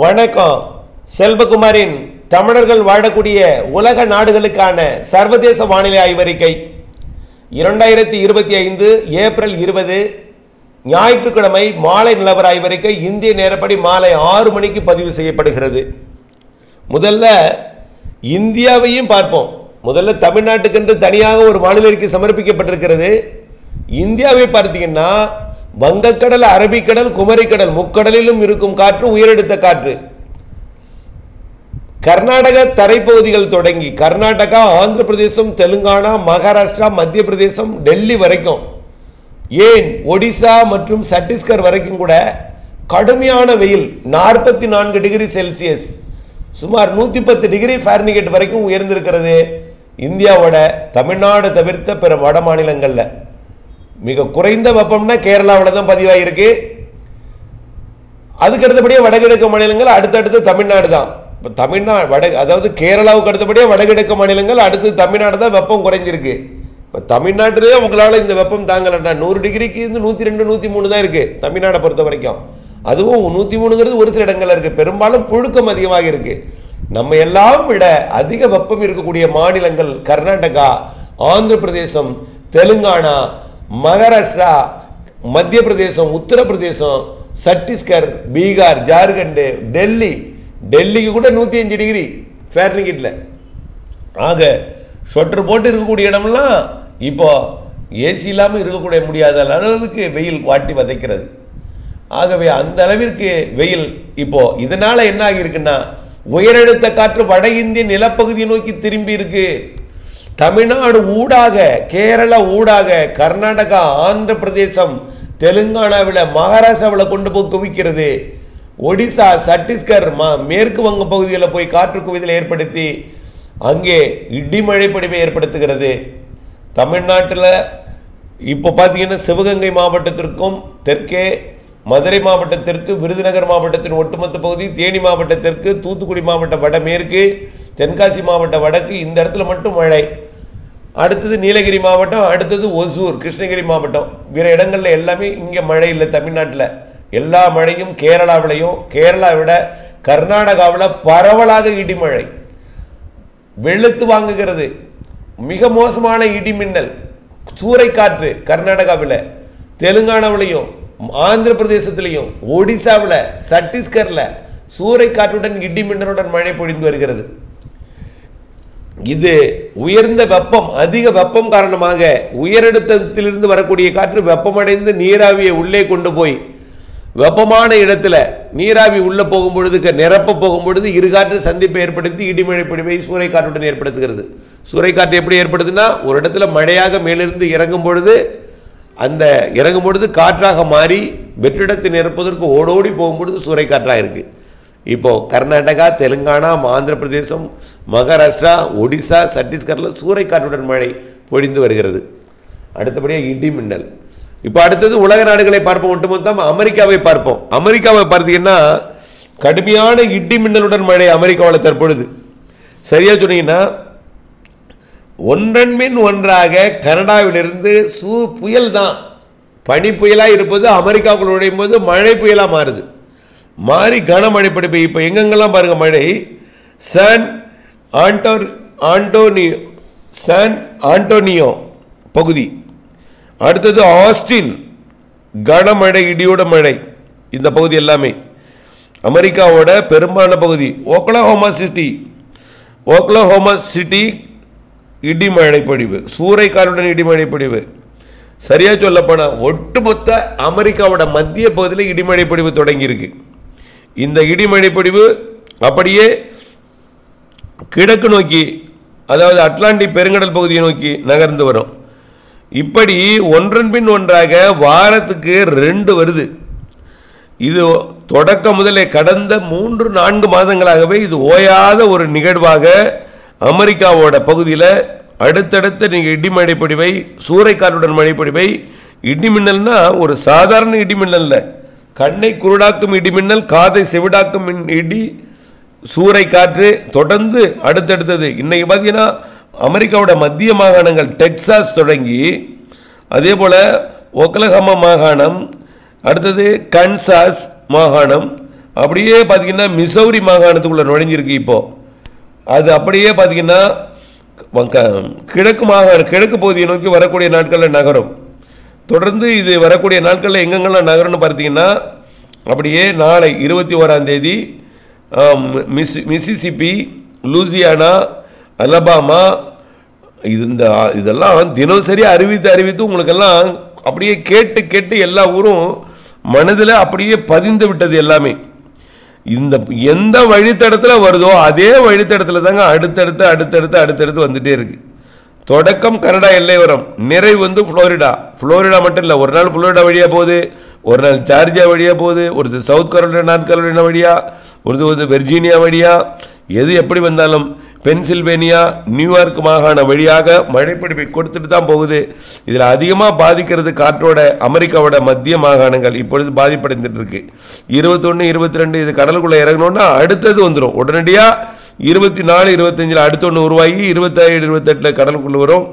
வணக்கம். செல்வகுமாரின் தமிழர்கள் வாழக்கூடிய உலக நாடுகளுக்கான சர்வதேச வானிலை ஆய்வறிக்கை 2025 ஏப்ரல் 20 ஞாயிற்றுக்கிழமை மாலை நிலவர ஆய்வறிக்கை இந்திய நேரப்படி மாலை 6 மணிக்கு பதிவு செய்யப்படுகிறது. முதல்ல இந்தியாவையும் பார்ப்போம். முதல்ல தமிழ்நாட்டுக்கென்று தனியாக ஒரு வானிலை அறிக்கை சமர்ப்பிக்கப்பட்டிருக்கிறது. இந்தியாவை பார்த்தீங்கன்னா வங்கக்கடல், அரபிக்கடல், குமரிக்கடல் முக்கடலிலும் இருக்கும் காற்று உயரழுத்த காற்று. கர்நாடக தரைப்பகுதிகள் தொடங்கி கர்நாடகா, ஆந்திர பிரதேசம், தெலுங்கானா, மகாராஷ்டிரா, மத்திய பிரதேசம், டெல்லி வரைக்கும், ஏன் ஒடிசா மற்றும் சத்தீஸ்கர் வரைக்கும் கூட கடுமையான வெயில் 44 டிகிரி செல்சியஸ் சுமார் 110 டிகிரி ஃபாரன்ஹீட் வரைக்கும் உயர்ந்திருக்கிறது. இந்தியாவோட தமிழ்நாடு தவிர்த்த பிற வட மாநிலங்களில் மிக குறைந்த வெப்பம்னா கேரளாவில் தான் பதிவாகிருக்கு. அதுக்கு அடுத்தபடியே வடகிழக்கு மாநிலங்கள், அடுத்தடுத்து தமிழ்நாடு தான். இப்போ தமிழ்நாடு அதாவது கேரளாவுக்கு அடுத்தபடியே வடகிழக்கு மாநிலங்கள், அடுத்து தமிழ்நாடு தான் வெப்பம் குறைஞ்சிருக்கு. இப்போ தமிழ்நாட்டிலே உங்களால் இந்த வெப்பம் தாங்கலன்னா 100 டிகிரிக்கு 102 103 தான் இருக்குது தமிழ்நாடை பொறுத்த வரைக்கும். அதுவும் 103ங்கிறது ஒரு சில இடங்களில் இருக்குது. பெரும்பாலும் புழுக்கம் அதிகமாக இருக்குது. நம்ம எல்லாம் விட அதிக வெப்பம் இருக்கக்கூடிய மாநிலங்கள் கர்நாடகா, ஆந்திர பிரதேசம், தெலுங்கானா, மகாராஷ்டிரா, மத்திய பிரதேசம், உத்தரப்பிரதேசம், சத்தீஸ்கர், பீகார், ஜார்க்கண்டு, டெல்லிக்கு கூட 105 டிகிரி ஃபாரன்ஹீட்ல. ஆக ஸ்வெட்டர் போட்டு இருக்கக்கூடிய இடமெல்லாம் இப்போ ஏசி இல்லாமல் இருக்கக்கூடிய முடியாத அளவுக்கு வெயில் வாட்டி வதைக்கிறது. ஆகவே அந்த அளவிற்கு வெயில் இப்போ இதனால என்ன ஆகியிருக்குன்னா உயரழுத்த காற்று வட இந்திய நிலப்பகுதியை நோக்கி திரும்பி இருக்கு. தமிழ்நாடு ஊடாக, கேரளா ஊடாக, கர்நாடகா, ஆந்திர பிரதேசம், தெலுங்கானாவில், மகாராஷ்டிராவில் கொண்டு போய் குவிக்கிறது. ஒடிசா, சத்தீஸ்கர், மேற்கு வங்க பகுதிகளில் போய் காற்று குவிதலை ஏற்படுத்தி அங்கே இடிமழை பொழிவை ஏற்படுத்துகிறது. தமிழ்நாட்டில் இப்போ பார்த்தீங்கன்னா சிவகங்கை மாவட்டத்திற்கும் தெற்கே, மதுரை மாவட்டத்திற்கு, விருதுநகர் மாவட்டத்தின் ஒட்டுமொத்த பகுதி, தேனி மாவட்டத்திற்கு, தூத்துக்குடி மாவட்டம் வடமேற்கு, தென்காசி மாவட்டம் வடக்கு, இந்த இடத்துல மட்டும் மழை. அடுத்தது நீலகிரி மாவட்டம், அடுத்தது ஒசூர், கிருஷ்ணகிரி மாவட்டம், வேறு இடங்களில் எல்லாமே இங்கே மழை இல்லை. தமிழ்நாட்டில் எல்லா மழையும் கேரளாவிலையும், கேரளாவை விட கர்நாடகாவில் பரவலாக இடிமழை வெளுத்து வாங்குகிறது. மிக மோசமான இடி மின்னல், சூறைக்காற்று கர்நாடகாவில், தெலுங்கானாவிலையும், ஆந்திர பிரதேசத்திலையும், ஒடிசாவில், சத்தீஸ்கரில் சூறைக்காற்றுடன் இடி மின்னலுடன் மழை பொழிந்து வருகிறது. இது உயர்ந்த வெப்பம், அதிக வெப்பம் காரணமாக உயரழுத்தத்திலிருந்து வரக்கூடிய காற்று வெப்பமடைந்து நீராவியை உள்ளே கொண்டு போய் வெப்பமான இடத்துல நீராவி உள்ளே போகும் பொழுது, நிரப்ப போகும் பொழுது இருகாற்று சந்திப்பை ஏற்படுத்தி இடிமழை பொழிவை சூறைக்காற்றுடன் ஏற்படுத்துகிறது. சூறைக்காற்று எப்படி ஏற்படுதுன்னா ஒரு இடத்துல மழையாக மேலிருந்து இறங்கும் பொழுது காற்றாக மாறி வெற்றிடத்தை நிரப்புவதற்கு ஓடோடி போகும்பொழுது சூறைக்காற்றாக இருக்குது. இப்போது கர்நாடகா, தெலுங்கானா, ஆந்திர பிரதேசம், மகாராஷ்டிரா, ஒடிசா, சத்தீஸ்கரில் சூறைக்காற்றுடன் மழை பொழிந்து வருகிறது. அடுத்தபடியாக இடி மின்னல். இப்போ அடுத்தது உலக நாடுகளை பார்ப்போம். ஒட்டுமொத்தம் அமெரிக்காவை பார்ப்போம். அமெரிக்காவை பார்த்தீங்கன்னா கடுமையான இடி மின்னலுடன் மழை அமெரிக்காவில் தற்பொழுது. சரியாக சொன்னீங்கன்னா ஒன்றன் பின் ஒன்றாக கனடாவிலிருந்து புயல் தான், பனி புயலாக இருப்பது அமெரிக்காவுக்குள் நுழையும் போது மழை புயலாக மாறுது. மாறி கனமழை பொழிவு. இப்போ எங்கெங்கெல்லாம் பாருங்க மழை. சான் ஆண்டோனியோ பகுதி, அடுத்தது ஆஸ்டின், கனமழை, இடியோட மழை. இந்த பகுதி எல்லாமே அமெரிக்காவோட பெரும்பாலான பகுதி. ஓக்லஹோமா சிட்டி இடிமழை பொழிவு, சூறைக்காற்றுடன் இடிமழை பொழிவு. சரியாக சொல்லப்போனால் ஒட்டுமொத்த அமெரிக்காவோட மத்திய பகுதியில் இடிமழை பொழிவு தொடங்கியிருக்கு. இந்த இடிமழை பொழிவு அப்படியே கிழக்கு நோக்கி, அதாவது அட்லாண்டிக் பெருங்கடல் பகுதியை நோக்கி நகர்ந்து வரும். இப்படி ஒன்றன் பின் ஒன்றாக வாரத்துக்கு 2 வருது. இது தொடக்க முதலே கடந்த 3-4 மாதங்களாகவே இது ஓயாத ஒரு நிகழ்வாக அமெரிக்காவோட பகுதியில் அடுத்தடுத்த நீங்கள் இடிமழை பொழிவை, சூறைக்காற்றுடன் மழை பொழிவை, இடிமின்னல்னா ஒரு சாதாரண இடிமின்னல்ல, கண்ணை குருடாக்கும் இடிமின்னல், காதை செவிடாக்கும் இடி, சூறைக்காற்று தொடர்ந்து அடுத்தடுத்தது. இன்னைக்கு பார்த்தீங்கன்னா அமெரிக்காவோட மத்திய மாகாணங்கள் டெக்சாஸ் தொடங்கி அதே போல் ஒக்லஹோமா மாகாணம், அடுத்தது கன்சாஸ் மாகாணம், அப்படியே பார்த்தீங்கன்னா மிசௌரி மாகாணத்துக்குள்ளே நுழைஞ்சிருக்கு இப்போது. அது அப்படியே பார்த்தீங்கன்னா கிழக்கு பகுதியை நோக்கி வரக்கூடிய நாட்களில் நகரும். தொடர்ந்து இது வரக்கூடிய நாட்களில் எங்கெங்கெல்லாம் நகரம்னு பார்த்தீங்கன்னா அப்படியே நாளை 21ஆம் தேதி மிசிசிப்பி, லூசியானா, அலபாமா, இதெல்லாம் தினசரி அறிவித்து உங்களுக்கெல்லாம் அப்படியே கேட்டு எல்லா ஊரும் மனதில் அப்படியே பதிந்து விட்டது எல்லாமே. இந்த எந்த வழித்தடத்தில் வருதோ அதே வழித்தடத்தில் தாங்க அடுத்தடுத்து வந்துட்டே இருக்கு. தொடக்கம் கனடா எல்லையோரம், நிறைவு வந்து ஃப்ளோரிடா மட்டும் இல்லை. ஒரு நாள் ஃப்ளோரிடா வழியாக போகுது, ஒரு நாள் ஜார்ஜியா வழியாக போகுது, ஒரு சவுத் கரோலினா, நார்த் கரோலினா வழியாக, ஒரு வெர்ஜீனியா வழியாக, எது எப்படி வந்தாலும் பென்சில்வேனியா, நியூயார்க் மாகாணம் வழியாக மழைப்பிடிப்பை கொடுத்துட்டு தான் போகுது. இதில் அதிகமாக பாதிக்கிறது காற்றோட அமெரிக்காவோட மத்திய மாகாணங்கள் இப்பொழுது பாதிப்படைந்துட்டு இருக்கு. 21, 22 இது கடலுக்குள்ளே இறங்கணும்னா அடுத்தது வந்துடும் உடனடியாக. 24, 25 அடுத்த ஒன்று உருவாகி 27, 28 கடலுக்குள்ளே வரும்.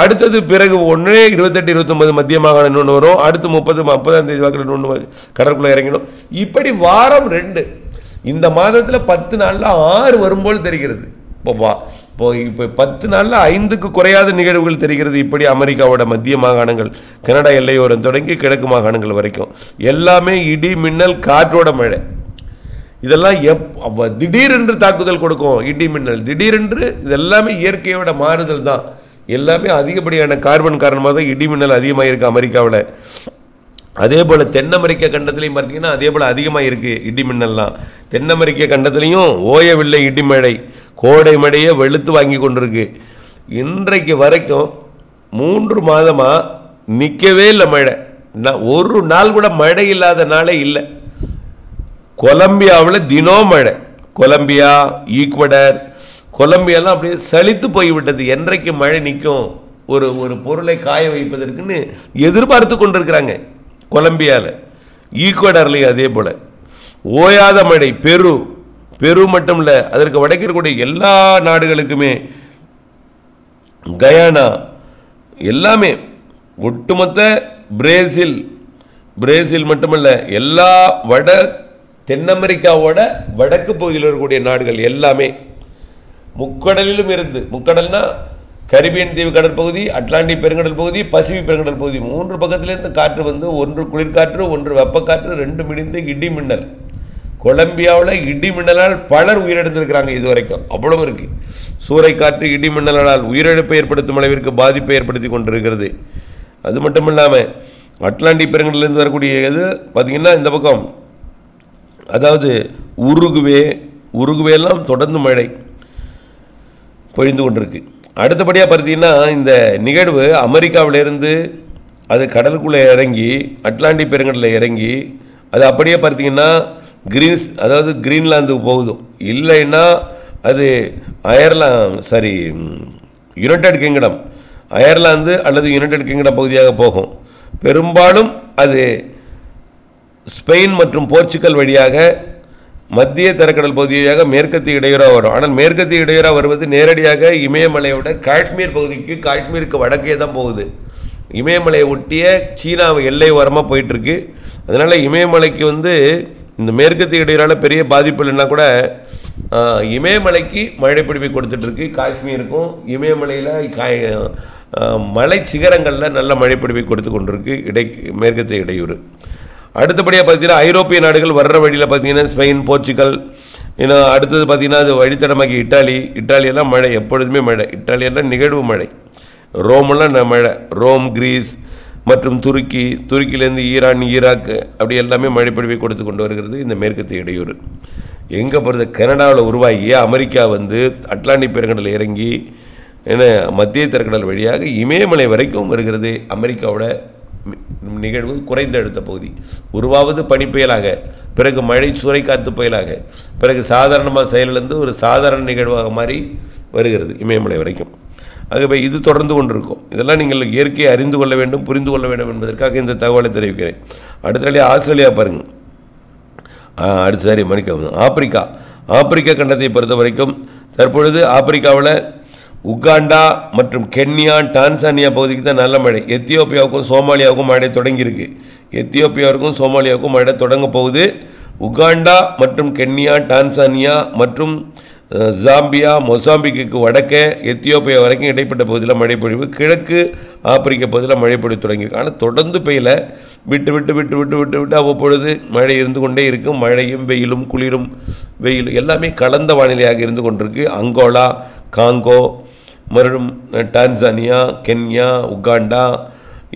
அடுத்தது பிறகு 1, 28, 29 மத்திய மாகாணம் இன்னொன்று வரும். அடுத்து 30ஆம் தேதி வாக்கில் இன்னொன்று கடலுக்குள்ளே இறங்கிடும். இப்படி வாரம் 2 இந்த மாதத்தில் 10 நாளில் 6 வரும்போது தெரிகிறது. இப்போ 10 நாளில் 5க்கு குறையாத நிகழ்வுகள் தெரிகிறது. இப்படி அமெரிக்காவோட மத்திய மாகாணங்கள், கனடா எல்லையோரம் தொடங்கி கிழக்கு மாகாணங்கள் வரைக்கும் எல்லாமே இடி, மின்னல், காற்றோட மழை. இதெல்லாம் திடீரென்று தாக்குதல் கொடுக்கும். இடி, மின்னல் திடீரென்று, இது எல்லாமே இயற்கையோட மாறுதல் தான். எல்லாமே அதிகப்படியான கார்பன் காரணமாக தான் இடி, மின்னல் அதிகமாக இருக்குது அமெரிக்காவில். அதே போல் தென் அமெரிக்க கண்டத்துலையும் பார்த்தீங்கன்னா அதே போல் அதிகமாக இருக்குது இடி, மின்னல்லாம். தென் அமெரிக்க கண்டத்துலையும் ஓயவில்லை இடிமழை, கோடை மழையை வெளுத்து வாங்கி கொண்டிருக்கு. இன்றைக்கு வரைக்கும் 3 மாதமாக நிற்கவே இல்லை மழை. ஒரு நாள் கூட மழை இல்லாத நாளே இல்லை. கொலம்பியாவில் தினம் மழை. கொலம்பியா, ஈக்குவடர், கொலம்பியாலாம் அப்படியே சலித்து போய்விட்டது. என்றைக்கு மழை நிற்கும் ஒரு பொருளை காய வைப்பதற்குன்னு எதிர்பார்த்து கொண்டிருக்கிறாங்க. கொலம்பியாவில், ஈக்குவடர்லையும் அதே போல் ஓயாத மழை. பெரு மட்டும் இல்லை, அதற்கு வடக்கு இருக்கக்கூடிய எல்லா நாடுகளுக்குமே, கயானா எல்லாமே, ஒட்டுமொத்த பிரேசில் மட்டுமல்ல, எல்லா தென் அமெரிக்காவோட வடக்கு பகுதியில் இருக்கக்கூடிய நாடுகள் எல்லாமே முக்கடலிலும் இருந்து, முக்கடல்னா கரிபியன் தீவு கடற்பகுதி, அட்லாண்டிக் பெருங்கடல் பகுதி, பசிபிக் பெருங்கடல் பகுதி, 3 பக்கத்திலேருந்து காற்று வந்து, ஒன்று குளிர்காற்று, ஒன்று வெப்பக்காற்று, 2 மிடிந்து இடி, மின்னல். கொலம்பியாவில் இடி, மின்னலால் பலர் உயிரிழந்திருக்கிறாங்க. இது வரைக்கும் அவ்வளவு இருக்கு. சூறைக்காற்று, இடி, மின்னலால் உயிரிழப்பை ஏற்படுத்தும் அளவிற்கு பாதிப்பை ஏற்படுத்தி கொண்டிருக்கிறது. அது மட்டும் இல்லாமல் அட்லாண்டிக் பெருங்கடலிருந்து வரக்கூடிய இது பார்த்தீங்கன்னா இந்த பக்கம், அதாவது உருகுவேலாம் தொடர்ந்து மழை பொழிந்து கொண்டிருக்கு. அடுத்தபடியாக பார்த்தீங்கன்னா இந்த நிகழ்வு அமெரிக்காவிலேருந்து அது கடலுக்குள்ளே இறங்கி அட்லாண்டிக் பெருங்கடலில் இறங்கி அது அப்படியே பார்த்தீங்கன்னா அதாவது கிரீன்லாந்துக்கு போகுதும், இல்லைன்னா அது யுனைடெட் கிங்டம், அயர்லாந்து அல்லது யுனைடெட் கிங்டம் பகுதியாக போகும். பெரும்பாலும் அது ஸ்பெயின் மற்றும் போர்ச்சுகல் வழியாக மத்திய தரைக்கடல் பகுதியாக மேற்கத்திய இடையூறாக வரும். ஆனால் மேற்கத்திய இடையூறாக வருவது நேரடியாக இமயமலையோட காஷ்மீர் பகுதிக்கு, காஷ்மீருக்கு வடக்கே தான் போகுது. இமயமலையை ஒட்டிய சீனாவை எல்லை ஓரமாக போயிட்டுருக்கு. அதனால் இமயமலைக்கு வந்து இந்த மேற்கத்திய இடையூறால் பெரிய பாதிப்பு இல்லைன்னா கூட இமயமலைக்கு மழை பிடிப்பை கொடுத்துட்ருக்கு. காஷ்மீருக்கும் இமயமலையில் மலை சிகரங்களில் நல்ல மழை பிடிப்பை கொடுத்து கொண்டிருக்கு மேற்கத்திய இடையூறு. அடுத்தபடியாக பார்த்தீங்கன்னா ஐரோப்பிய நாடுகள் வர்ற வழியில் பார்த்தீங்கன்னா ஸ்பெயின், போர்ச்சுகல், இன்னும் அடுத்தது பார்த்தீங்கன்னா அது வழித்தடமாக்கி இட்டாலியெல்லாம் மழை, எப்பொழுதுமே மழை. இட்டாலியெல்லாம் நிகழ்வு மழை. ரோமெல்லாம் மழை. ரோம், கிரீஸ் மற்றும் துருக்கியிலேருந்து ஈரான், ஈராக் அப்படி எல்லாமே மழைப்பொழிவை கொடுத்து கொண்டு வருகிறது இந்த மேற்கத்திய இடையூறு. எங்கே போகிறது? கனடாவில் உருவாகி அமெரிக்கா வந்து அட்லாண்டிக் பெருங்கடலில் இறங்கி மத்திய தரைக்கடல் வழியாக இமயமலை வரைக்கும் வருகிறது. அமெரிக்காவோட நிகழ்வு குறைந்த அழுத்த பகுதி உருவாவது பனிப்புயலாக, பிறகு மழை சூறைக்காற்று புயலாக, பிறகு சாதாரணமாக செயலிழந்து ஒரு சாதாரண நிகழ்வாக மாறி வருகிறது இமயமலை வரைக்கும். ஆகவே இது தொடர்ந்து கொண்டிருக்கும். இதெல்லாம் நீங்கள் இயற்கையை அறிந்து கொள்ள வேண்டும், புரிந்து கொள்ள வேண்டும் என்பதற்காக இந்த தகவலை தெரிவிக்கிறேன். அடுத்த ஆஸ்திரேலியா பாருங்கள். ஆப்பிரிக்கா கண்டத்தை பொறுத்த வரைக்கும் தற்பொழுது ஆப்பிரிக்காவில் உகாண்டா மற்றும் கென்யா, டான்சானியா பகுதிக்கு தான் நல்ல மழை. எத்தியோப்பியாவுக்கும் சோமாலியாவுக்கும் மழை தொடங்கியிருக்கு. எத்தியோப்பியாவுக்கும் சோமாலியாவுக்கும் மழை தொடங்க போகுது. உகாண்டா மற்றும் கென்யா, டான்சானியா மற்றும் ஜாம்பியா, மொசாம்பிக்கு வடக்கே எத்தியோப்பியா வரைக்கும் இடைப்பட்ட பகுதியில் மழைப்பொழிவு, கிழக்கு ஆப்பிரிக்க பகுதியில் மழைப்பொழிவு தொடங்கியிருக்கு. ஆனால் தொடர்ந்து பெய்யல, விட்டு விட்டு விட்டு விட்டு விட்டு விட்டு அவ்வப்பொழுது மழை இருந்து கொண்டே இருக்கும். மழையும் வெயிலும் குளிரும் வெயிலும் எல்லாமே கலந்த வானிலையாக இருந்து கொண்டிருக்கு. அங்கோலா, காங்கோ, மறுபடியும் Tanzania, Kenya, Uganda,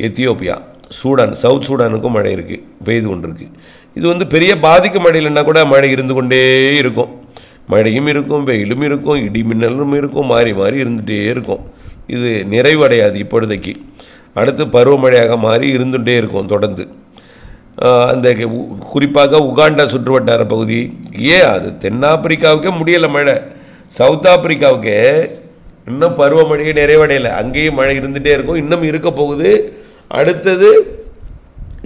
Ethiopia, Sudan, south சூடானுக்கும் மழை இருக்குது, பெய்து கொண்டிருக்கு. இது பெரிய பாதிக்க மழை இல்லைன்னா கூட மழை இருந்து கொண்டே இருக்கும். மழையும் இருக்கும், வெயிலும் இருக்கும், இடி மின்னலும் இருக்கும், மாறி மாறி இருந்துகிட்டே இருக்கும். இது நிறைவடையாது இப்பொழுதைக்கு. அடுத்து பருவமழையாக மாறி இருந்துகிட்டே இருக்கும் தொடர்ந்து. அந்த குறிப்பாக உகாண்டா சுற்றுவட்டார பகுதி, அது தென்னாப்பிரிக்காவுக்கே முடியலை மழை, சவுத் ஆப்பிரிக்காவுக்கே இன்னும் பருவமழையே நிறைவடையலை, அங்கேயும் மழை இருந்துகிட்டே இருக்கும், இன்னும் இருக்க போகுது. அடுத்தது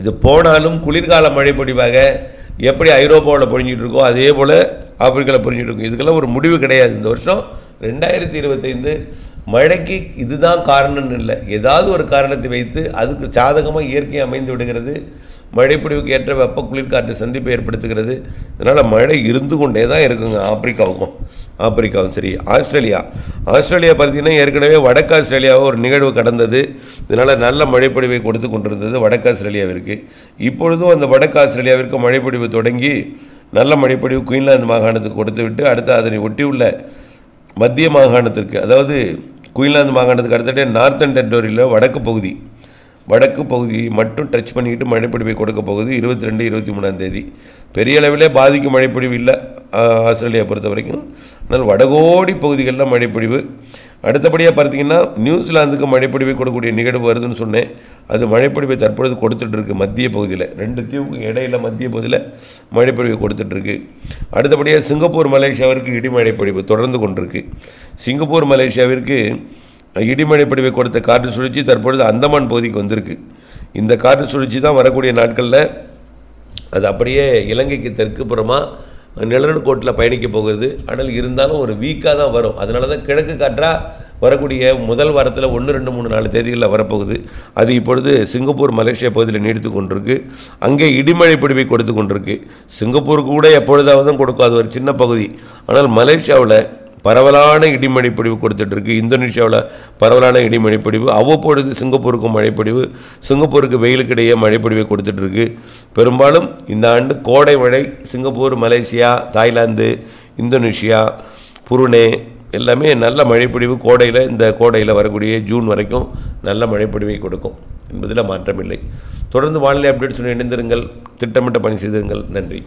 இது போனாலும் குளிர்கால மழை பொழிவாக எப்படி ஐரோப்பாவில் பொழிஞ்சிட்டு இருக்கோ அதே போல் ஆப்பிரிக்காவில் பொழிஞ்சிட்டு இருக்கும். இதுக்கெல்லாம் ஒரு முடிவு கிடையாது. இந்த வருஷம் 2025 மழைக்கு இதுதான் காரணம்னு இல்லை, ஏதாவது ஒரு காரணத்தை வைத்து அதுக்கு சாதகமாக இயற்கை அமைந்து விடுகிறது. மழைப்பொழிவுக்கு ஏற்ற வெப்ப குளிர்காற்று சந்திப்பை ஏற்படுத்துகிறது. அதனால் மழை இருந்து கொண்டே தான் இருக்குங்க ஆப்பிரிக்காவும் சரி. ஆஸ்திரேலியா பார்த்திங்கன்னா ஏற்கனவே வடக்கு ஆஸ்திரேலியாவை ஒரு நிகழ்வு கடந்தது. இதனால் நல்ல மழைப்பொழிவை கொடுத்து கொண்டிருந்தது வடக்கு ஆஸ்திரேலியாவிற்கு. இப்பொழுதும் அந்த வடக்கு ஆஸ்திரேலியாவிற்கு மழைப்பொழிவு தொடங்கி நல்ல மழைப்பொழிவு குயின்லாந்து மாகாணத்துக்கு கொடுத்து விட்டு அடுத்து அதனை ஒட்டியுள்ள மத்திய மாகாணத்திற்கு, அதாவது குயின்லாந்து மாகாணத்துக்கு அடுத்தட்டே நார்த்தன் டெரிட்டரியில் வடக்கு பகுதியை மட்டும் டச் பண்ணிக்கிட்டு மழைப்பொழிவை கொடுக்க போகுது 22, 23ஆம் தேதி. பெரிய அளவிலே பாதிக்கும் மழைப்பொழிவு இல்லை ஆஸ்திரேலியா பொறுத்த வரைக்கும். ஆனால் வடகோடி பகுதிகளில் மழைப்பொழிவு. அடுத்தபடியாக பார்த்திங்கன்னா நியூசிலாந்துக்கு மழைப்பொழிவை கொடுக்கக்கூடிய நிகழ்வு வருதுன்னு சொன்னேன். அது மழைப்பொழிவை தற்பொழுது கொடுத்துட்ருக்கு மத்திய பகுதியில், 2 தீவுக்கும் இடையில் மத்திய பகுதியில் மழைப்பொழிவை கொடுத்துட்ருக்கு. அடுத்தபடியாக சிங்கப்பூர் மலேசியாவிற்கு இடிமழைப்பொழிவு தொடர்ந்து கொண்டிருக்கு. சிங்கப்பூர் மலேசியாவிற்கு இடிமழைப்பொழிவை கொடுத்த காற்று சுழற்சி தற்பொழுது அந்தமான் பகுதிக்கு வந்திருக்கு. இந்த காற்று சுழற்சி தான் வரக்கூடிய நாட்களில் அது அப்படியே இலங்கைக்கு தெற்கு புறமாக நிலநடுக்கோட்டில் பயணிக்க போகுது. ஆனால் இருந்தாலும் ஒரு வீக்காக தான் வரும். அதனால தான் கிழக்கு காற்றாக வரக்கூடிய முதல் வாரத்தில் 1, 2, 3, 4 தேதிகளில் வரப்போகுது. அது இப்பொழுது சிங்கப்பூர் மலேசியா பகுதியில் நீடித்து கொண்டிருக்கு. அங்கே இடிமழைப்பொழிவை கொடுத்து கொண்டிருக்கு. சிங்கப்பூருக்கு கூட எப்பொழுதாவது தான் கொடுக்கும், அது ஒரு சின்ன பகுதி. ஆனால் மலேசியாவில் பரவலான இடிமழைப்பொழிவு கொடுத்துட்ருக்கு. இந்தோனேஷியாவில் பரவலான இடிமழைப்பொழிவு, அவ்வப்பொழுது சிங்கப்பூருக்கும் மழைப்பொழிவு, சிங்கப்பூருக்கு வெயிலுக்கு இடையே மழைப்பொழிவை கொடுத்துட்ருக்கு. பெரும்பாலும் இந்த ஆண்டு கோடை மழை Singapore, Malaysia, Thailand, Indonesia, Brunei எல்லாமே நல்ல மழைப்பொழிவு இந்த கோடையில் வரக்கூடிய ஜூன் வரைக்கும் நல்ல மழைப்பொழிவை கொடுக்கும் என்பதில் மாற்றமில்லை. தொடர்ந்து வானிலை அப்டேட்ஸ் இணைந்திருங்கள், திட்டமிட்ட பணி செய்திருங்கள். நன்றி.